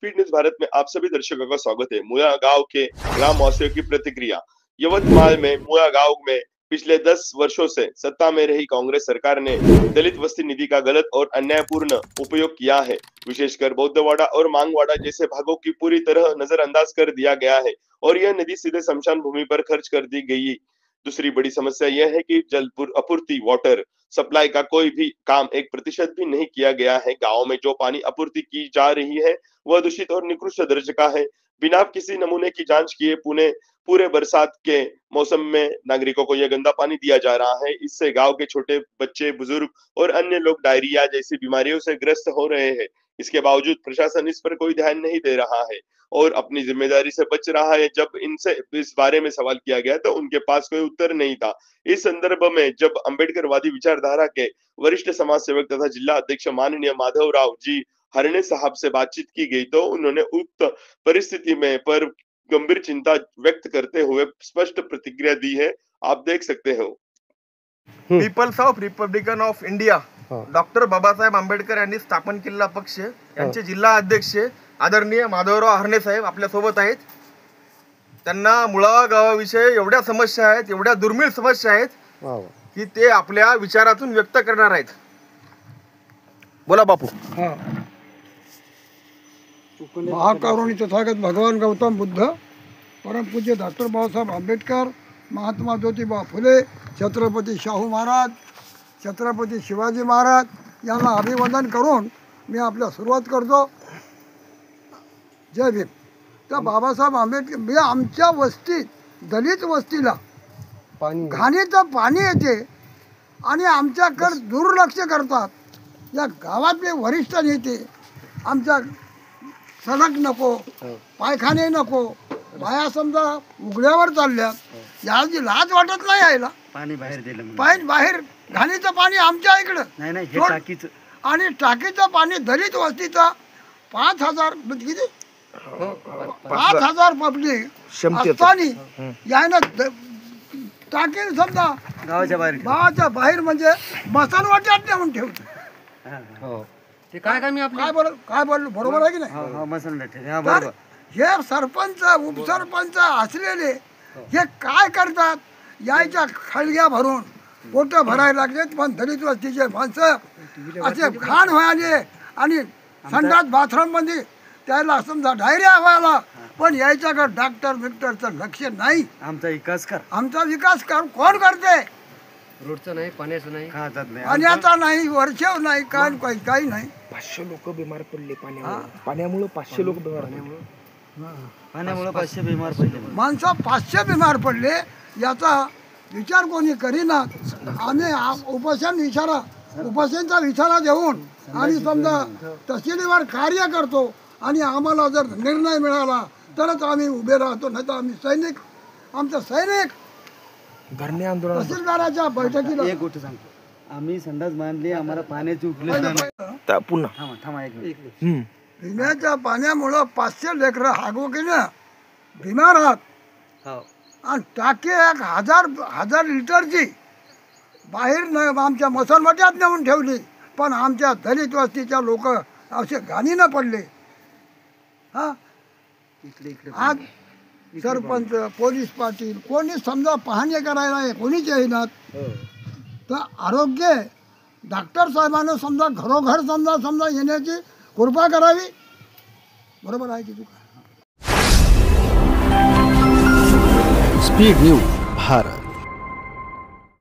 Speed news Bharat में आप सभी दर्शकों का स्वागत है। मुया गांव के ग्रामवासियों की प्रतिक्रिया। यवतमाल में मुया गांव में पिछले 10 वर्षों से सत्ता में रही कांग्रेस सरकार ने दलित वस्ती निधि का गलत और अन्यायपूर्ण उपयोग किया है। विशेषकर बौद्धवाड़ा और मांगवाड़ा जैसे भागों की पूरी तरह नजरअंदाज कर दिया गया है और यह निधि सीधे स्मशान भूमि पर खर्च कर दी गई। दूसरी बड़ी समस्या यह है कि जल आपूर्ति वाटर सप्लाई का कोई भी काम 1% भी नहीं किया गया है। गांव में जो पानी आपूर्ति की जा रही है वह दूषित और निकृष्ट दर्जे का है। बिना किसी नमूने की जांच किए पूरे बरसात के मौसम में नागरिकों को यह गंदा पानी दिया जा रहा है। इससे गांव के छोटे बच्चे, बुजुर्ग और अन्य लोग डायरिया जैसी बीमारियों से ग्रस्त हो रहे हैं। इसके बावजूद प्रशासन इस पर कोई ध्यान नहीं दे रहा है और अपनी जिम्मेदारी से बच रहा है। जब इनसे इस बारे में सवाल किया गया तो उनके पास कोई उत्तर नहीं था। इस संदर्भ में जब अंबेडकरवादी विचारधारा के वरिष्ठ समाज सेवक तथा जिला अध्यक्ष माननीय माधवराव जी हरणे साहब से बातचीत की गई तो उन्होंने उक्त परिस्थिति में पर गंभीर चिंता व्यक्त करते हुए स्पष्ट प्रतिक्रिया दी है। आप देख सकते हो। Peoples of republican of India doctor Babasaheb Ambedkar यांनी स्थापन केलेला पक्ष यांचे जिल्हा अध्यक्ष आदरणीय माधवराव हरणे साहेब आपल्या सोबत आहेत। त्यांना मुळा गावाविषयी एवढ्या समस्या आहेत, एवढ्या दुर्मिळ समस्या आहेत की ते आपल्या विचारातून व्यक्त करणार आहेत। बोला बापू। महाकारुणी तथागत भगवान गौतम बुद्ध, परम पूज्य डॉक्टर बाबासाहेब आंबेडकर, महात्मा ज्योतिबा फुले, छत्रपती शाहू महाराज, छत्रपती शिवाजी महाराज यांना अभिवादन करून मी आपल्या सुरुवात करतो। जय भीम। तर बाबासाहेब आंबेडकर मी आमच्या वस्तीत दलित वस्तीला घाणीचं पाणी येते आणि आमच्याकडे दुर्लक्ष करतात। या गावातले वरिष्ठ नेते आमच्या सडक नको, पायखाने नको, बाया समजा उघड्यावर चालल्या, याची लाज वाटत नाही यायला। पाणी बाहेर दिलं, पाणी बाहेर घाणीचं पाणी आमच्या इकडं नाही हे टाकीचं आणि टाकीचं पाणी दलित वस्तीचं 5000 किती 5000 पब्लिक असताना यानं टाकी समजा गावाच्या बाहेर म्हणजे मसानवाट्यात नेऊन ठेवतो। ते काय काय मी काय बोललो बरोबर आहे की नाही? हे सरपंच उपसरपंच असलेले हे काय करतात? यायच्या खळग्या भरून पोट भरायला लागलेत, पण दलित वस्तीचे माणसं असे घाण व्हायले आणि संडास बाथरूम मध्ये त्याला समजा डायरिया व्हायला, पण यायच्याकडे डॉक्टरचं लक्ष नाही। आमचा विकास कोण करते? रोडचं नाही, पाण्याचं नाही, पाण्याचा नाही, वर्षेव नाही, काही नाही। 500 लोक बिमार पडले पाण्यामुळे 500 लोक बिमार पाण्यामुळे 500 बिमार पडले। माणसं 500 बिमार पडले, याचा विचार कोणी करीना। आम्ही उपोषणचा इशारा देऊन आणि समजा तहसीलवर कार्य करतो आणि आम्हाला जर निर्णय मिळाला तरच आम्ही उभे राहतो, नाही तर आम्ही आमचं सैनिक धरणे आंदोलन तहसीलदाराच्या बैठकीला एक गोष्ट सांगतो, आम्ही संडास बांधली, आम्हाला पाण्याची उपलब्धता पुन्हा थांबा एक मिनिट। पिण्याच्या पाण्यामुळं 500 लेकरं हागोकीनं बिमार आहात आणि टाकी 1000 लिटरची बाहेर आमच्या मसलमट्यात नेऊन ठेवली, पण आमच्या दलित वस्तीच्या लोक असे घाणीनं पडले। आज सरपंच, पोलीस पाटील कोणी समजा पाहणी करायला कोणीच येईनात। तर आरोग्य डॉक्टर साहेबांना समजा घरोघर समजा येण्याची कृपा करावी। बरोबर आहे की चुका? Speed news Bharat.